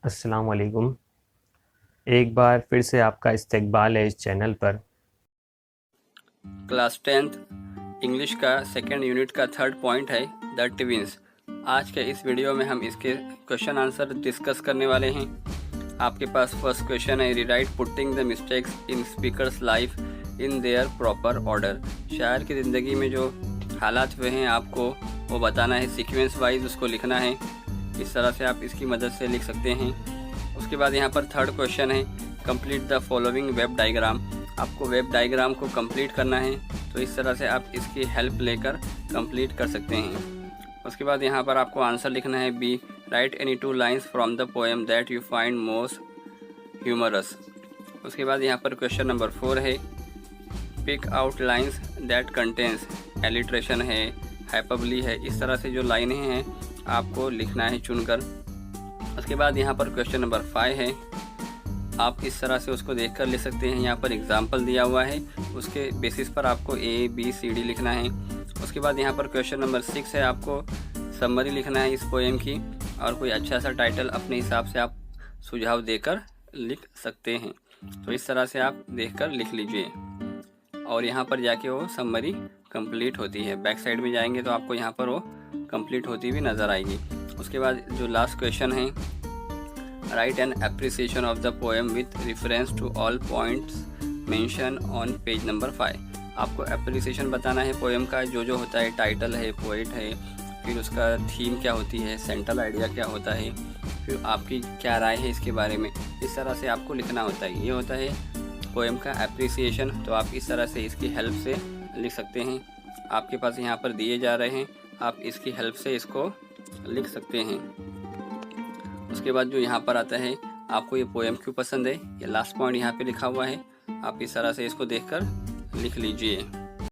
अस्सलाम वालेकुम। एक बार फिर से आपका इस्तकबाल है इस चैनल पर। क्लास 10th इंग्लिश का सेकेंड यूनिट का थर्ड पॉइंट है द ट्विंस। आज के इस वीडियो में हम इसके क्वेश्चन आंसर डिस्कस करने वाले हैं। आपके पास फर्स्ट क्वेश्चन है, rewrite putting the mistakes in speakers life in their proper order. शायर की ज़िंदगी में जो हालात हुए हैं आपको वो बताना है, सीक्वेंस वाइज उसको लिखना है। इस तरह से आप इसकी मदद से लिख सकते हैं। उसके बाद यहाँ पर थर्ड क्वेश्चन है, complete the following web diagram. आपको वेब डायग्राम को कंप्लीट करना है, तो इस तरह से आप इसकी हेल्प लेकर कंप्लीट कर सकते हैं। उसके बाद यहाँ पर आपको आंसर लिखना है B, write any two lines from the poem that you find most humorous. उसके बाद यहाँ पर क्वेश्चन नंबर 4 है, pick out lines that contains alliteration है, हाइपरबोली है। इस तरह से जो लाइनें हैं आपको लिखना है चुनकर। उसके बाद यहाँ पर क्वेश्चन नंबर 5 है, आप इस तरह से उसको देखकर लिख सकते हैं। यहाँ पर एग्जाम्पल दिया हुआ है, उसके बेसिस पर आपको ABCD लिखना है। उसके बाद यहाँ पर क्वेश्चन नंबर 6 है, आपको समरी लिखना है इस पोएम की, और कोई अच्छा सा टाइटल अपने हिसाब से आप सुझाव देकर लिख सकते हैं। तो इस तरह से आप देखकर लिख लीजिए, और यहाँ पर जाके वो समरी कंप्लीट होती है। बैक साइड में जाएंगे तो आपको यहाँ पर वो कंप्लीट होती हुई नज़र आएगी। उसके बाद जो लास्ट क्वेश्चन है, write an appreciation of the poem with reference to all points mention on page number 5। आपको एप्रिसिएशन बताना है पोएम का, जो होता है, टाइटल है, पोएट है, फिर उसका थीम क्या होती है, सेंट्रल आइडिया क्या होता है, फिर आपकी क्या राय है इसके बारे में। इस तरह से आपको लिखना होता है। ये होता है पोएम का एप्रिसिएशन। तो आप इस तरह से इसकी हेल्प से लिख सकते हैं। आपके पास यहाँ पर दिए जा रहे हैं, आप इसकी हेल्प से इसको लिख सकते हैं। उसके बाद जो यहाँ पर आता है, आपको ये पोएम क्यों पसंद है, ये लास्ट पॉइंट यहाँ पे लिखा हुआ है। आप इस तरह से इसको देखकर लिख लीजिए।